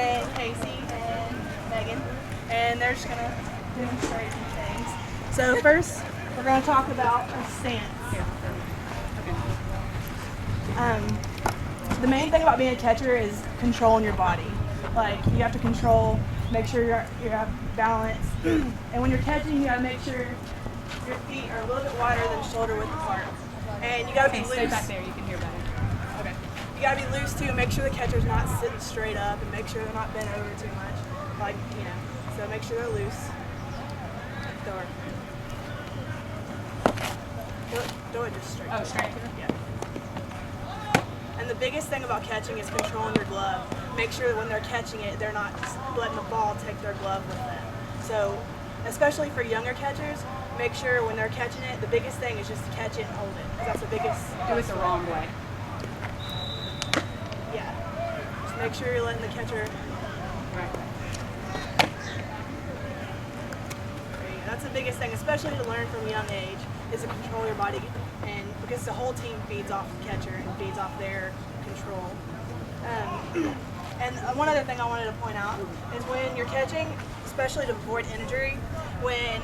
and Casey and Megan, and they're just gonna demonstrate some things. So first, we're gonna talk about a stance. The main thing about being a catcher is controlling your body. Like, you have to control, make sure you have balance, and when you're catching, you gotta make sure your feet are a little bit wider than shoulder width apart. And you gotta be loose. Stay back there, you can hear better. Okay. You gotta be loose too. Make sure the catcher's not sitting straight up, and make sure they're not bent over too much. Like, so make sure they're loose. Do it just straight. Oh, straight? Yeah. And the biggest thing about catching is controlling your glove. Make sure that when they're catching it, they're not letting the ball take their glove with them. So, especially for younger catchers, make sure when they're catching it, the biggest thing is just to catch it and hold it. Because that's the biggest. Do it the wrong way. Yeah. Just make sure you're letting the catcher. Right. That's the biggest thing, especially to learn from a young age, is to control your body, and because the whole team feeds off the catcher and feeds off their control. And one other thing I wanted to point out is when you're catching, especially to avoid injury, when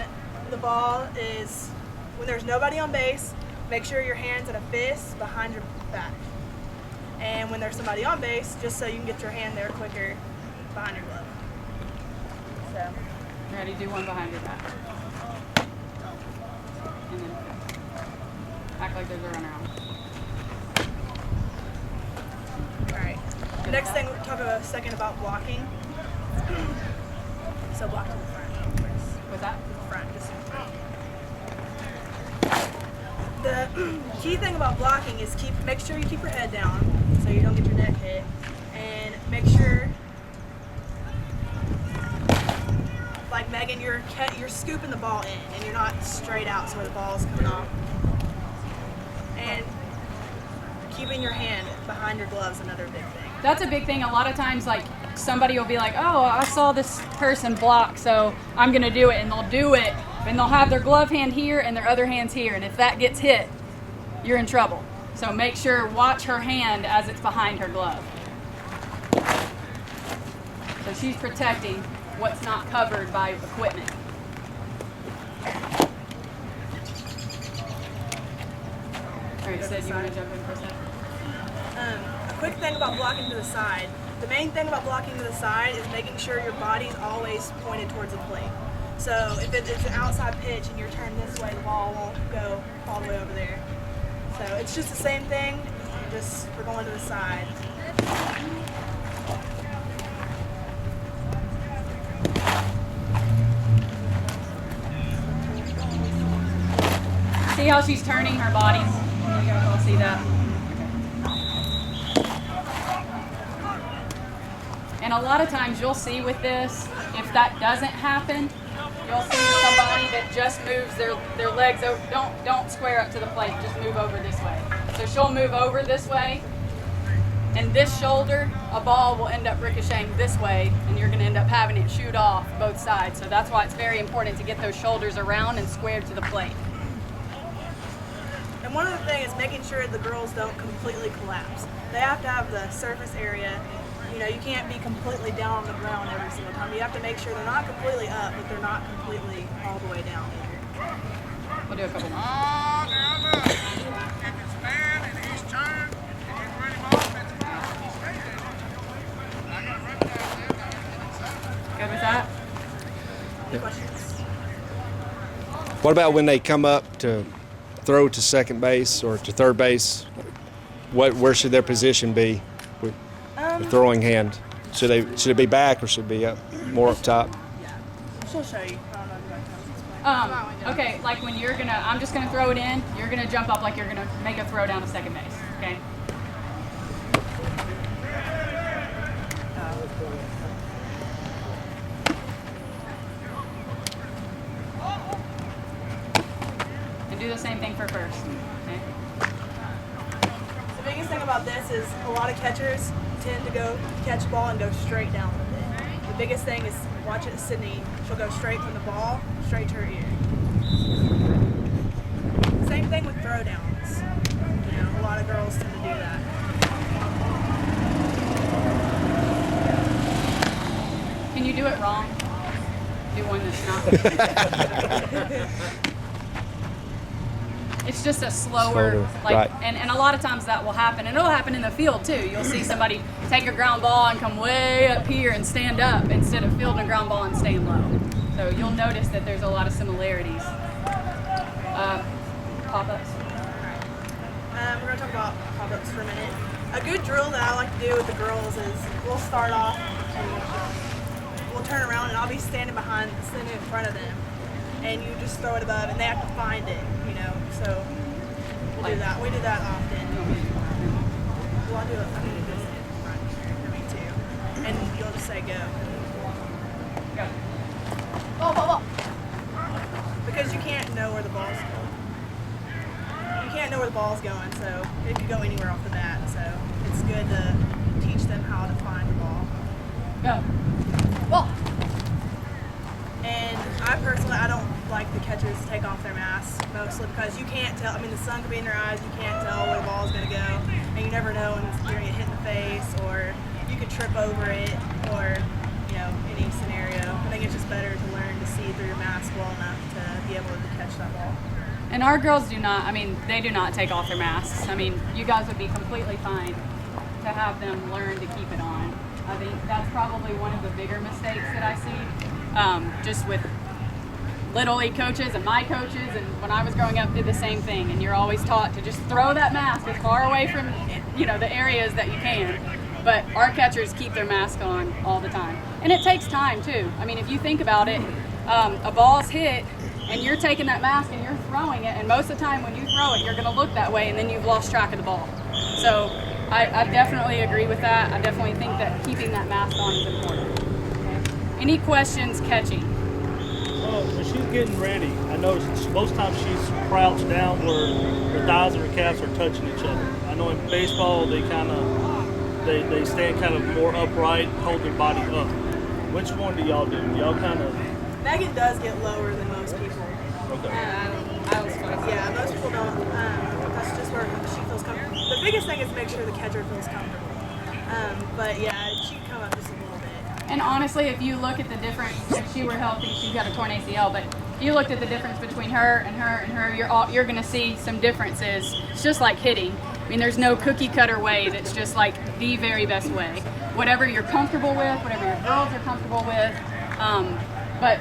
there's nobody on base, make sure your hand's in a fist behind your back. And when there's somebody on base, just so you can get your hand there quicker behind your glove. So. Ready? Do one behind your back. And then act like there's a runaround. Alright. The next thing, we'll talk a second about blocking. So block to the front first. What's that? To the front, just the key thing about blocking is make sure you keep your head down so you don't get your neck hit, and make sure, like Megan, you're scooping the ball in and you're not straight out so the ball's coming off. And keeping your hand behind your gloves is another big thing. That's a big thing. A lot of times, like, somebody will be like, oh, I saw this person block, so I'm going to do it. And they'll do it, and they'll have their glove hand here and their other hand's here. And if that gets hit, you're in trouble. So make sure, watch her hand as it's behind her glove. So she's protecting what's not covered by equipment. All right, Sid, you want to jump in for a second? A quick thing about blocking to the side. The main thing about blocking to the side is making sure your body's always pointed towards the plate. So if it's an outside pitch and you're turned this way, the ball won't go all the way over there. So it's just the same thing, just for going to the side. See how she's turning her body? You guys all see that? And a lot of times you'll see with this, if that doesn't happen, you'll see somebody that just moves their legs over. Don't square up to the plate, just move over this way. So she'll move over this way, and this shoulder, a ball will end up ricocheting this way, and you're going to end up having it shoot off both sides. So that's why it's very important to get those shoulders around and squared to the plate. And one other thing is making sure the girls don't completely collapse. They have to have the surface area. You can't be completely down on the ground every single time. You have to make sure they're not completely up, but they're not completely all the way down either. We'll do a couple more. If it's man and he's turned, and you run him off, it's I got run down there. Good with that? Any questions? What about when they come up to throw to second base or to third base? Where should their position be with the throwing hand? Should it be back or should it be more up top? Yeah. She'll show you. I don't know if you guys can explain. Okay, like when I'm just gonna throw it in, you're gonna jump up like you're gonna make a throw down to second base, okay? And do the same thing for first, okay? The biggest thing about this is a lot of catchers tend to go catch the ball and go straight down with it. The biggest thing is watch it, Sydney. She'll go straight from the ball, straight to her ear. Same thing with throw downs. A lot of girls tend to do that. anyone that's not. It's just a slower, right. and a lot of times that will happen, and it'll happen in the field too. You'll see somebody take a ground ball and come way up here and stand up instead of fielding a ground ball and staying low. So you'll notice that there's a lot of similarities. Pop-ups. We're going to talk about pop-ups for a minute. A good drill that I like to do with the girls is we'll start off and we'll turn around and I'll be standing in front of them, and you just throw it above and they have to find it, you know. So we'll do that. We do that often. Well, I'll do it. I'm going to do this in front for me too. And you'll just say go. Go. Ball. Because you can't know where the ball's going. You can't know where the ball's going, so it could go anywhere off the bat. So it's good to teach them how to find the ball. Go. Ball. And I don't like the catchers to take off their masks, mostly because you can't tell. I mean, the sun could be in their eyes. You can't tell where the ball's going to go, and you never know when you're going to get hit in the face, or you could trip over it, or any scenario. I think it's just better to learn to see through your mask well enough to be able to catch that ball. And our girls do not, they do not take off their masks. You guys would be completely fine to have them learn to keep it on. I think that's probably one of the bigger mistakes that I see, just with Little League coaches and my coaches, and when I was growing up did the same thing, and you're always taught to just throw that mask as far away from the areas that you can. But our catchers keep their mask on all the time. And it takes time too. If you think about it, a ball's hit and you're taking that mask and you're throwing it, and most of the time when you throw it, you're going to look that way and then you've lost track of the ball. So I definitely agree with that. I definitely think that keeping that mask on is important. Okay. Any questions catching? When she's getting ready, I noticed most times she's crouched down where her thighs and her calves are touching each other. I know in baseball they they stand kind of more upright, hold their body up. Which one do y'all do? Y'all kind of... Megan does get lower than most people. Okay. Yeah, most people don't. That's just where she feels comfortable. The biggest thing is make sure the catcher feels comfortable. But yeah, she can come up just a little bit. And honestly, if you look at the difference, if she were healthy, she's got a torn ACL, but if you looked at the difference between her and her and her, you're going to see some differences. It's just like hitting. There's no cookie cutter way that's just like the very best way. Whatever you're comfortable with, whatever your girls are comfortable with. But,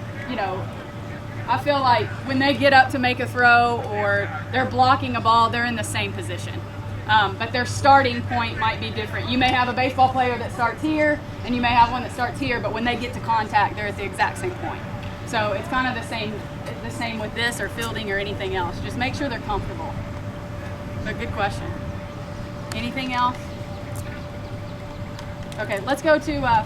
I feel like when they get up to make a throw or they're blocking a ball, they're in the same position. But their starting point might be different. You may have a baseball player that starts here, and you may have one that starts here, but when they get to contact, they're at the exact same point. So it's kind of the same with this or fielding or anything else. Just make sure they're comfortable. But good question. Anything else? Okay, let's go to